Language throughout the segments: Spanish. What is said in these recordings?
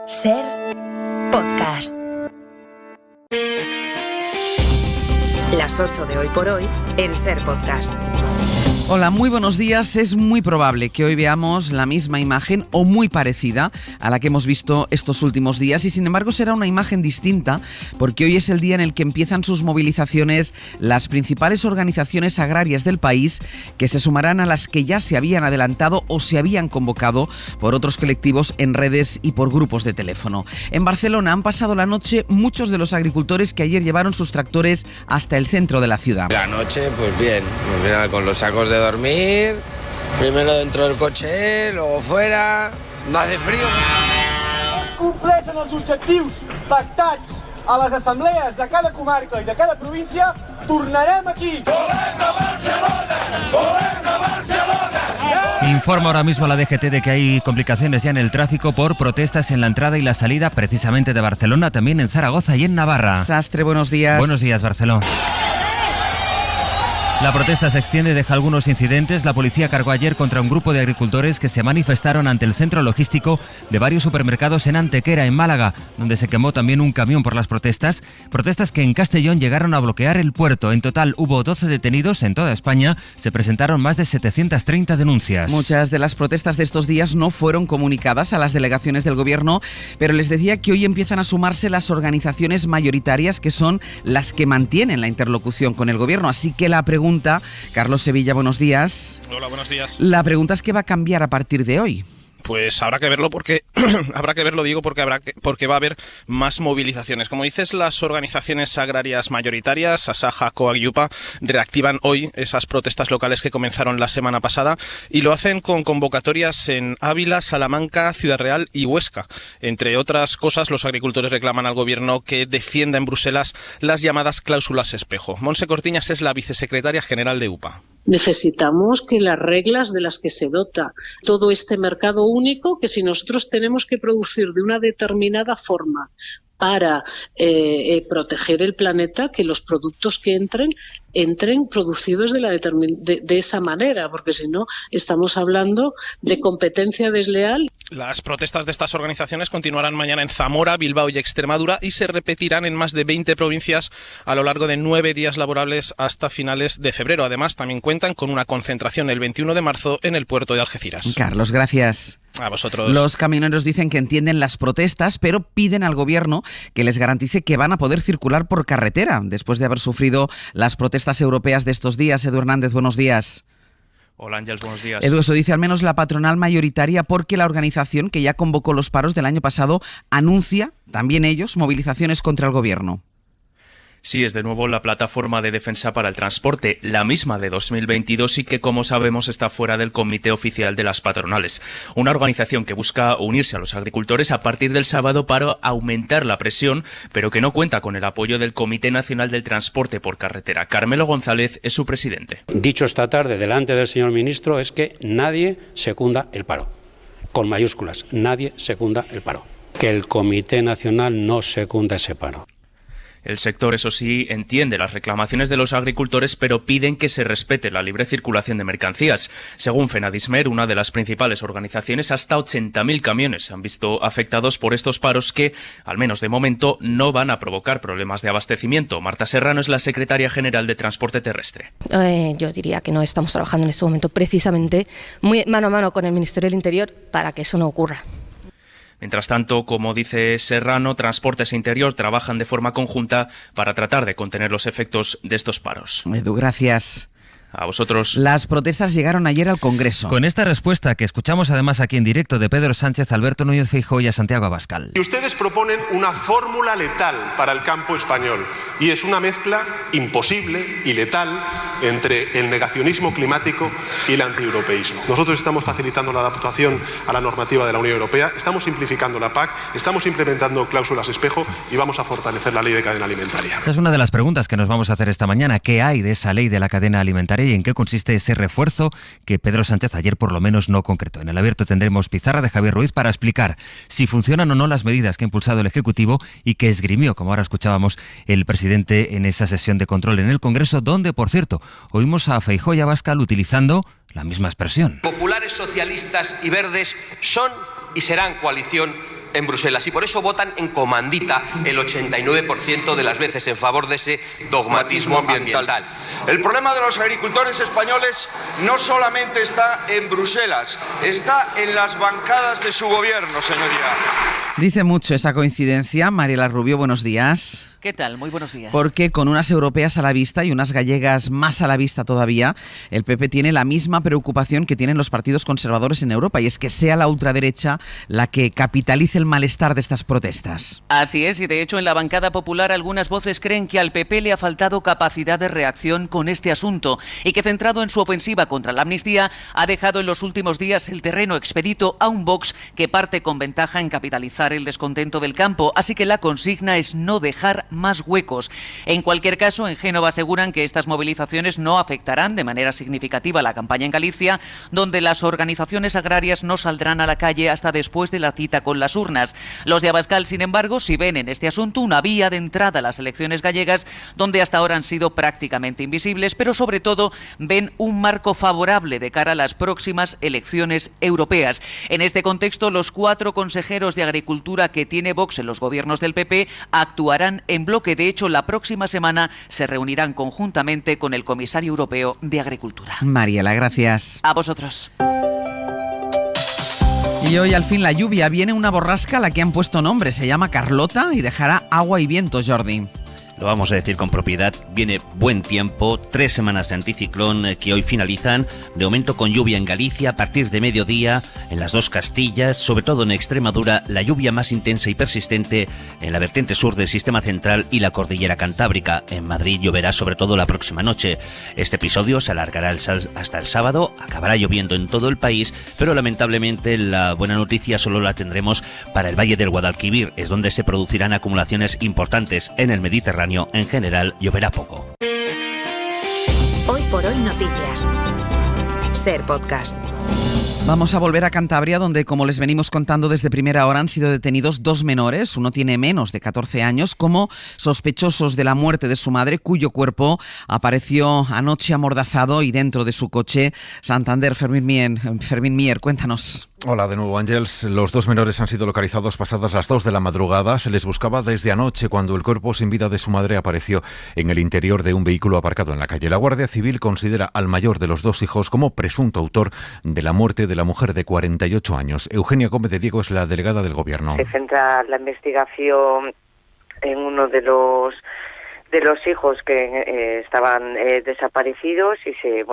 Ser Podcast. Las 8 de Hoy por Hoy en Ser Podcast. Hola, muy buenos días. Es muy probable que hoy veamos la misma imagen o muy parecida a la que hemos visto estos últimos días y sin embargo será una imagen distinta porque hoy es el día en el que empiezan sus movilizaciones las principales organizaciones agrarias del país, que se sumarán a las que ya se habían adelantado o se habían convocado por otros colectivos en redes y por grupos de teléfono. En Barcelona han pasado la noche muchos de los agricultores que ayer llevaron sus tractores hasta el centro de la ciudad. La noche, pues bien, al final con los sacos de dormir, primero dentro del coche, luego fuera, no hace frío. Es compleixen els objectius pactats a les assemblees de cada comarca i de cada província, tornarem aquí. ¡Volem a Barcelona! ¡Volem a Barcelona! Informa ahora mismo la DGT de que hay complicaciones ya en el tráfico por protestas en la entrada y la salida precisamente de Barcelona, también en Zaragoza y en Navarra. Sastre, buenos días. Buenos días, Barcelona. La protesta se extiende y deja algunos incidentes. La policía cargó ayer contra un grupo de agricultores que se manifestaron ante el centro logístico de varios supermercados en Antequera, en Málaga, donde se quemó también un camión por las protestas. Protestas que en Castellón llegaron a bloquear el puerto. En total hubo 12 detenidos en toda España. Se presentaron más de 730 denuncias. Muchas de las protestas de estos días no fueron comunicadas a las delegaciones del gobierno, pero les decía que hoy empiezan a sumarse las organizaciones mayoritarias, que son las que mantienen la interlocución con el gobierno. Así que la pregunta, Carlos Sevilla, buenos días. Hola, buenos días. La pregunta es: ¿qué va a cambiar a partir de hoy? Pues habrá que verlo porque va a haber más movilizaciones. Como dices, las organizaciones agrarias mayoritarias, Asaja, COAG y UPA, reactivan hoy esas protestas locales que comenzaron la semana pasada y lo hacen con convocatorias en Ávila, Salamanca, Ciudad Real y Huesca. Entre otras cosas, los agricultores reclaman al gobierno que defienda en Bruselas las llamadas cláusulas espejo. Montse Cortiñas es la vicesecretaria general de UPA. Necesitamos que las reglas de las que se dota todo este mercado único, que si nosotros tenemos que producir de una determinada forma para proteger el planeta, que los productos que entren producidos de esa manera, porque si no estamos hablando de competencia desleal. Las protestas de estas organizaciones continuarán mañana en Zamora, Bilbao y Extremadura y se repetirán en más de 20 provincias a lo largo de 9 días laborables hasta finales de febrero. Además, también cuentan con una concentración el 21 de marzo en el puerto de Algeciras. Carlos, gracias. A vosotros. Los camioneros dicen que entienden las protestas, pero piden al gobierno que les garantice que van a poder circular por carretera después de haber sufrido las protestas europeas de estos días. Edu Hernández, buenos días. Hola Ángels, buenos días. Edu, eso dice al menos la patronal mayoritaria, porque la organización que ya convocó los paros del año pasado anuncia, también ellos, movilizaciones contra el gobierno. Sí, es de nuevo la Plataforma de Defensa para el Transporte, la misma de 2022 y que, como sabemos, está fuera del Comité Oficial de las Patronales. Una organización que busca unirse a los agricultores a partir del sábado para aumentar la presión, pero que no cuenta con el apoyo del Comité Nacional del Transporte por Carretera. Carmelo González es su presidente. Dicho esta tarde delante del señor ministro es que nadie secunda el paro. Con mayúsculas, nadie secunda el paro. Que el Comité Nacional no secunda ese paro. El sector, eso sí, entiende las reclamaciones de los agricultores, pero piden que se respete la libre circulación de mercancías. Según Fenadismer, una de las principales organizaciones, hasta 80.000 camiones se han visto afectados por estos paros que, al menos de momento, no van a provocar problemas de abastecimiento. Marta Serrano es la secretaria general de Transporte Terrestre. Yo diría que no estamos trabajando en este momento precisamente muy mano a mano con el Ministerio del Interior para que eso no ocurra. Mientras tanto, como dice Serrano, Transportes e Interior trabajan de forma conjunta para tratar de contener los efectos de estos paros. Edu, gracias. A vosotros. Las protestas llegaron ayer al Congreso. Con esta respuesta que escuchamos además aquí en directo de Pedro Sánchez, Alberto Núñez Feijóo y a Santiago Abascal. Y ustedes proponen una fórmula letal para el campo español y es una mezcla imposible y letal entre el negacionismo climático y el antieuropeísmo. Nosotros estamos facilitando la adaptación a la normativa de la Unión Europea, estamos simplificando la PAC, estamos implementando cláusulas espejo y vamos a fortalecer la ley de cadena alimentaria. Esa es una de las preguntas que nos vamos a hacer esta mañana. ¿Qué hay de esa ley de la cadena alimentaria y en qué consiste ese refuerzo que Pedro Sánchez ayer por lo menos no concretó? En el abierto tendremos pizarra de Javier Ruiz para explicar si funcionan o no las medidas que ha impulsado el Ejecutivo y que esgrimió, como ahora escuchábamos, el presidente en esa sesión de control en el Congreso, donde, por cierto, oímos a Feijóo y a Abascal utilizando la misma expresión. Populares, socialistas y verdes son y serán coalición en Bruselas y por eso votan en comandita el 89% de las veces en favor de ese dogmatismo ambiental. El problema de los agricultores españoles no solamente está en Bruselas, está en las bancadas de su gobierno, señoría. Dice mucho esa coincidencia. Mariela Rubio, buenos días. ¿Qué tal? Muy buenos días. Porque con unas europeas a la vista y unas gallegas más a la vista todavía, el PP tiene la misma preocupación que tienen los partidos conservadores en Europa, y es que sea la ultraderecha la que capitalice el malestar de estas protestas. Así es, y de hecho en la bancada popular algunas voces creen que al PP le ha faltado capacidad de reacción con este asunto y que, centrado en su ofensiva contra la amnistía, ha dejado en los últimos días el terreno expedito a un Vox que parte con ventaja en capitalizar el descontento del campo, así que la consigna es no dejar más huecos. En cualquier caso, en Génova aseguran que estas movilizaciones no afectarán de manera significativa la campaña en Galicia, donde las organizaciones agrarias no saldrán a la calle hasta después de la cita con las urnas. Los de Abascal, sin embargo, sí ven en este asunto una vía de entrada a las elecciones gallegas, donde hasta ahora han sido prácticamente invisibles, pero sobre todo ven un marco favorable de cara a las próximas elecciones europeas. En este contexto, los 4 consejeros de Agricultura que tiene Vox en los gobiernos del PP actuarán en bloque. De hecho, la próxima semana se reunirán conjuntamente con el comisario europeo de Agricultura. Mariela, gracias. A vosotros. Y hoy al fin la lluvia. Viene una borrasca a la que han puesto nombre. Se llama Carlota y dejará agua y viento, Jordi. Lo vamos a decir con propiedad, viene buen tiempo, 3 semanas de anticiclón que hoy finalizan, de momento con lluvia en Galicia a partir de mediodía, en las 2 Castillas, sobre todo en Extremadura, la lluvia más intensa y persistente en la vertiente sur del sistema central y la cordillera cantábrica. En Madrid lloverá sobre todo la próxima noche. Este episodio se alargará hasta el sábado, acabará lloviendo en todo el país, pero lamentablemente la buena noticia solo la tendremos para el Valle del Guadalquivir, es donde se producirán acumulaciones importantes. En el Mediterráneo en general lloverá poco. Hoy por hoy noticias. Ser podcast. Vamos a volver a Cantabria, donde, como les venimos contando desde primera hora, han sido detenidos 2 menores, uno tiene menos de 14 años, como sospechosos de la muerte de su madre, cuyo cuerpo apareció anoche amordazado y dentro de su coche. Santander, Fermín Mier, cuéntanos. Hola de nuevo, Ángels. Los 2 menores han sido localizados pasadas las 2 de la madrugada. Se les buscaba desde anoche, cuando el cuerpo sin vida de su madre apareció en el interior de un vehículo aparcado en la calle. La Guardia Civil considera al mayor de los 2 hijos como presunto autor de la muerte de la mujer de 48 años. Eugenia Gómez de Diego es la delegada del Gobierno. Se centra la investigación en uno de los hijos que estaban desaparecidos y se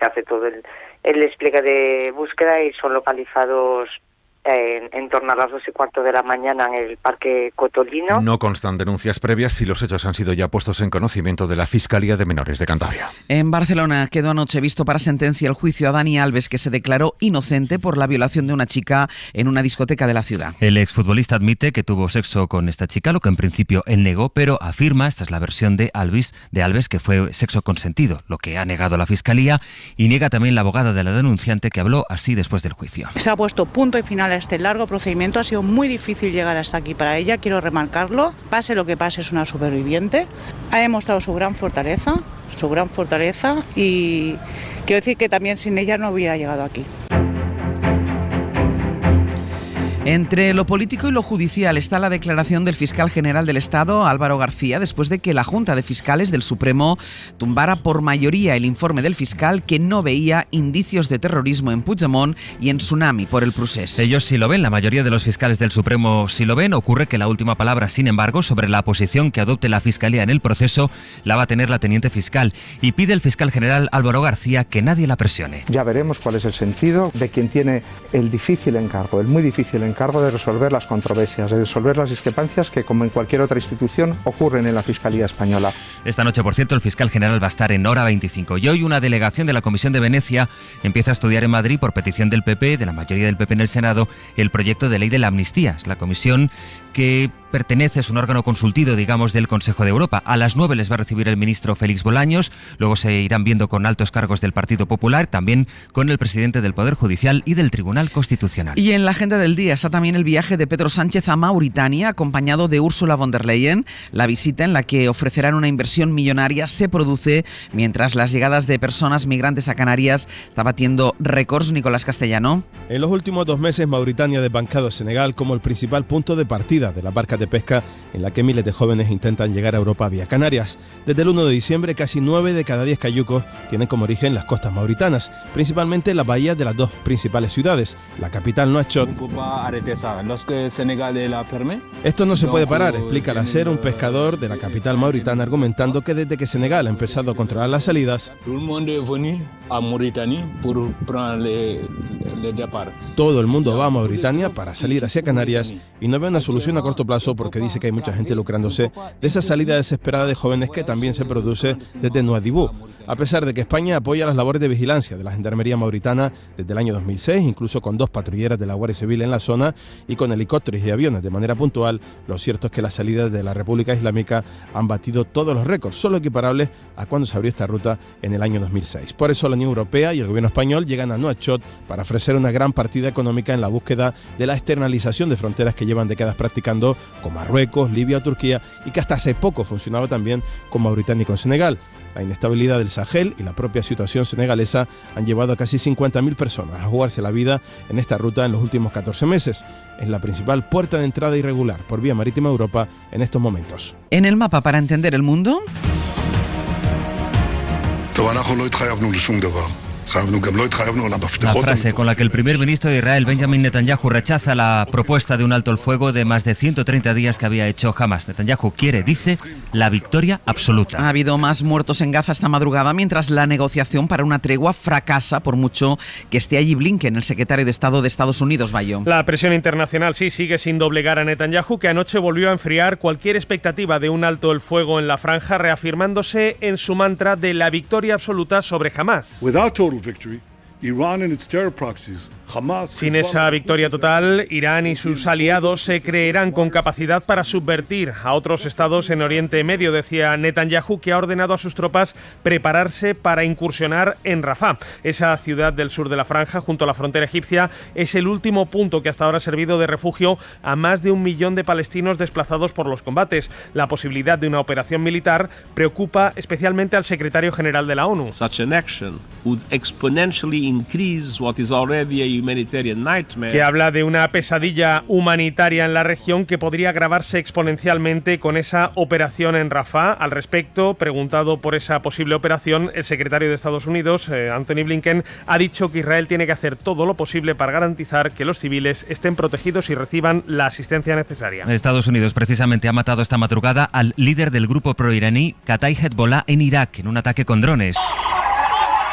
hace todo el despliegue de búsqueda y son localizados en torno a las 2:15 de la mañana en el Parque Cotolino. No constan denuncias previas y los hechos han sido ya puestos en conocimiento de la Fiscalía de Menores de Cantabria. En Barcelona quedó anoche visto para sentencia el juicio a Dani Alves, que se declaró inocente por la violación de una chica en una discoteca de la ciudad. El exfutbolista admite que tuvo sexo con esta chica, lo que en principio él negó, pero afirma, esta es la versión de Alves, que fue sexo consentido, lo que ha negado la Fiscalía, y niega también la abogada de la denunciante, que habló así después del juicio. Se ha puesto punto y final a este largo procedimiento. Ha sido muy difícil llegar hasta aquí para ella, quiero remarcarlo. Pase lo que pase, es una superviviente. Ha demostrado su gran fortaleza y quiero decir que también sin ella no hubiera llegado aquí. Entre lo político y lo judicial está la declaración del fiscal general del Estado, Álvaro García, después de que la Junta de Fiscales del Supremo tumbara por mayoría el informe del fiscal, que no veía indicios de terrorismo en Puigdemont y en Tsunami por el procés. Ellos sí lo ven, la mayoría de los fiscales del Supremo sí lo ven. Ocurre que la última palabra, sin embargo, sobre la posición que adopte la Fiscalía en el proceso, la va a tener la teniente fiscal, y pide el fiscal general Álvaro García que nadie la presione. Ya veremos cuál es el sentido de quien tiene el muy difícil encargo de resolver las controversias, de resolver las discrepancias que, como en cualquier otra institución, ocurren en la Fiscalía Española. Esta noche, por cierto, el fiscal general va a estar en Hora 25 y hoy una delegación de la Comisión de Venecia empieza a estudiar en Madrid, por petición del PP, de la mayoría del PP en el Senado, el proyecto de ley de la amnistía. Es la comisión que pertenece, es un órgano consultivo, digamos, del Consejo de Europa. A las 9 les va a recibir el ministro Félix Bolaños, luego se irán viendo con altos cargos del Partido Popular, también con el presidente del Poder Judicial y del Tribunal Constitucional. Y en la agenda del día, está también el viaje de Pedro Sánchez a Mauritania, acompañado de Ursula von der Leyen. La visita, en la que ofrecerán una inversión millonaria, se produce mientras las llegadas de personas migrantes a Canarias está batiendo récords. Nicolás Castellano. En los últimos 2 meses, Mauritania ha desbancado a Senegal como el principal punto de partida de la barca de pesca en la que miles de jóvenes intentan llegar a Europa vía Canarias. Desde el 1 de diciembre, casi 9 de cada 10 cayucos tienen como origen las costas mauritanas, principalmente las bahías de las 2 principales ciudades, la capital Nuakchot. Esto no se puede parar, explica al hacer un pescador de la capital mauritana, argumentando que desde que Senegal ha empezado a controlar las salidas, todo el mundo va a Mauritania para salir hacia Canarias y no ve una solución a corto plazo, porque dice que hay mucha gente lucrándose de esa salida desesperada de jóvenes que también se produce desde Nuadhibou. A pesar de que España apoya las labores de vigilancia de la Gendarmería mauritana desde el año 2006, incluso con 2 patrulleras de la Guardia Civil en la zona y con helicópteros y aviones de manera puntual, lo cierto es que las salidas de la República Islámica han batido todos los récords, solo equiparables a cuando se abrió esta ruta en el año 2006. Por eso la Unión Europea y el gobierno español llegan a Nuakchot para ofrecer una gran partida económica en la búsqueda de la externalización de fronteras que llevan décadas practicando con Marruecos, Libia o Turquía, y que hasta hace poco funcionaba también con Mauritania y con Senegal. La inestabilidad del Sahel y la propia situación senegalesa han llevado a casi 50.000 personas a jugarse la vida en esta ruta en los últimos 14 meses. Es la principal puerta de entrada irregular por vía marítima a Europa en estos momentos. En el mapa para entender el mundo. La frase con la que el primer ministro de Israel, Benjamin Netanyahu, rechaza la propuesta de un alto el fuego de más de 130 días que había hecho Hamas. Netanyahu quiere, dice, la victoria absoluta. Ha habido más muertos en Gaza esta madrugada, mientras la negociación para una tregua fracasa, por mucho que esté allí Blinken, el secretario de Estado de Estados Unidos. Bayo. La presión internacional sigue sin doblegar a Netanyahu, que anoche volvió a enfriar cualquier expectativa de un alto el fuego en la franja, reafirmándose en su mantra de la victoria absoluta sobre Hamas. Sin esa victoria total, Irán y sus aliados se creerán con capacidad para subvertir a otros estados en Oriente Medio, decía Netanyahu, que ha ordenado a sus tropas prepararse para incursionar en Rafah. Esa ciudad del sur de la franja, junto a la frontera egipcia, es el último punto que hasta ahora ha servido de refugio a más de 1 millón de palestinos desplazados por los combates. La posibilidad de una operación militar preocupa especialmente al secretario general de la ONU. Que habla de una pesadilla humanitaria en la región que podría agravarse exponencialmente con esa operación en Rafah. Al respecto, preguntado por esa posible operación, el secretario de Estados Unidos, Anthony Blinken, ha dicho que Israel tiene que hacer todo lo posible para garantizar que los civiles estén protegidos y reciban la asistencia necesaria. Estados Unidos precisamente ha matado esta madrugada al líder del grupo proiraní Kataib Hezbollah en Irak en un ataque con drones.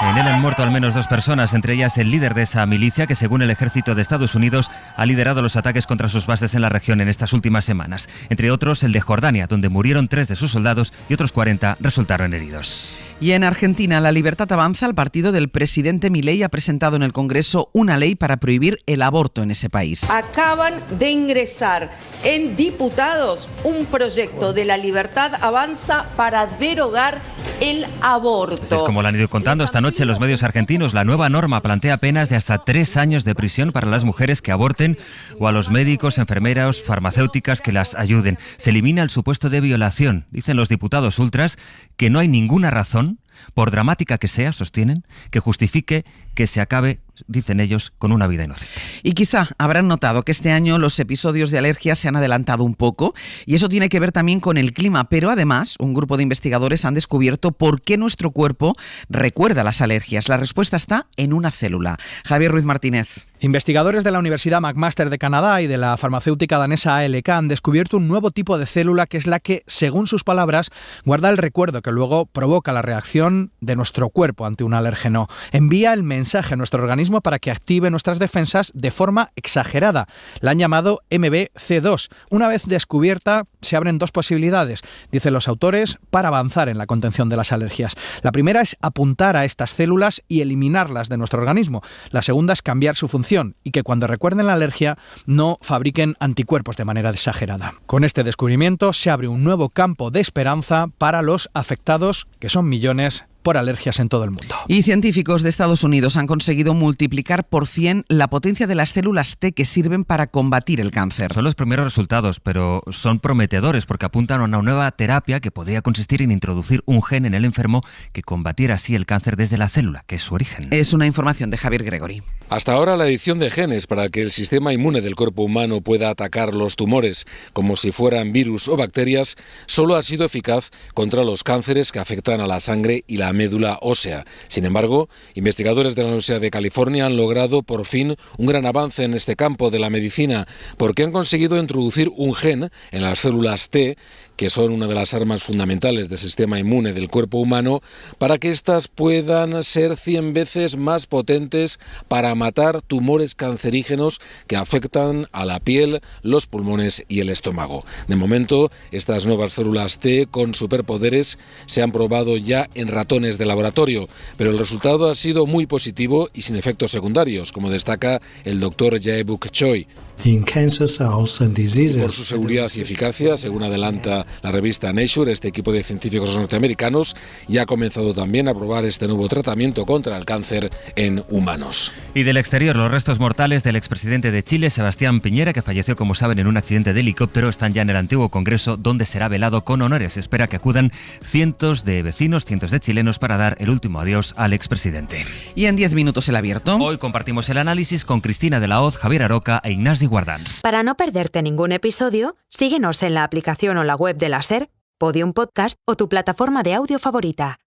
En él han muerto al menos 2 personas, entre ellas el líder de esa milicia que, según el ejército de Estados Unidos, ha liderado los ataques contra sus bases en la región en estas últimas semanas. Entre otros, el de Jordania, donde murieron 3 de sus soldados y otros 40 resultaron heridos. Y en Argentina, La Libertad Avanza, el partido del presidente Milei, ha presentado en el Congreso una ley para prohibir el aborto en ese país. Acaban de ingresar en diputados un proyecto de La Libertad Avanza para derogar el aborto. Así es como lo han ido contando esta noche los medios argentinos. La nueva norma plantea penas de hasta 3 años de prisión para las mujeres que aborten o a los médicos, enfermeras, farmacéuticas que las ayuden. Se elimina el supuesto de violación. Dicen los diputados ultras que no hay ninguna razón, por dramática que sea, sostienen, que justifique que se acabe, dicen ellos, con una vida inocente. Y quizá habrán notado que este año los episodios de alergia se han adelantado un poco, y eso tiene que ver también con el clima, pero además un grupo de investigadores han descubierto por qué nuestro cuerpo recuerda las alergias. La respuesta está en una célula. Javier Ruiz Martínez. Investigadores de la Universidad McMaster de Canadá y de la farmacéutica danesa ALK han descubierto un nuevo tipo de célula que es la que, según sus palabras, guarda el recuerdo que luego provoca la reacción de nuestro cuerpo ante un alérgeno. Envía el mensaje a nuestro organismo para que active nuestras defensas de forma exagerada. La han llamado MBC2. Una vez descubierta, se abren 2 posibilidades, dicen los autores, para avanzar en la contención de las alergias. La primera es apuntar a estas células y eliminarlas de nuestro organismo. La segunda es cambiar su función y que cuando recuerden la alergia no fabriquen anticuerpos de manera exagerada. Con este descubrimiento se abre un nuevo campo de esperanza para los afectados, que son millones, por alergias en todo el mundo. Y científicos de Estados Unidos han conseguido multiplicar por 100 la potencia de las células T que sirven para combatir el cáncer. Son los primeros resultados, pero son prometedores porque apuntan a una nueva terapia que podría consistir en introducir un gen en el enfermo que combatiera así el cáncer desde la célula, que es su origen. Es una información de Javier Gregory. Hasta ahora la edición de genes para que el sistema inmune del cuerpo humano pueda atacar los tumores como si fueran virus o bacterias solo ha sido eficaz contra los cánceres que afectan a la sangre y la médula ósea. Sin embargo, investigadores de la Universidad de California han logrado por fin un gran avance en este campo de la medicina porque han conseguido introducir un gen en las células T, que son una de las armas fundamentales del sistema inmune del cuerpo humano, para que éstas puedan ser 100 veces más potentes para matar tumores cancerígenos que afectan a la piel, los pulmones y el estómago. De momento, estas nuevas células T con superpoderes se han probado ya en ratones de laboratorio, pero el resultado ha sido muy positivo y sin efectos secundarios, como destaca el doctor Jae-Buk Choi. Por su seguridad y eficacia, según adelanta la revista Nature, este equipo de científicos norteamericanos ya ha comenzado también a probar este nuevo tratamiento contra el cáncer en humanos. Y del exterior, los restos mortales del expresidente de Chile, Sebastián Piñera, que falleció, como saben, en un accidente de helicóptero, están ya en el antiguo Congreso, donde será velado con honores. Se espera que acudan cientos de vecinos, cientos de chilenos, para dar el último adiós al expresidente. Y en 10 minutos el abierto. Hoy compartimos el análisis con Cristina de la Hoz, Javier Aroca e Ignasi Guardans. Para no perderte ningún episodio, síguenos en la aplicación o la web de la SER, Podium Podcast o tu plataforma de audio favorita.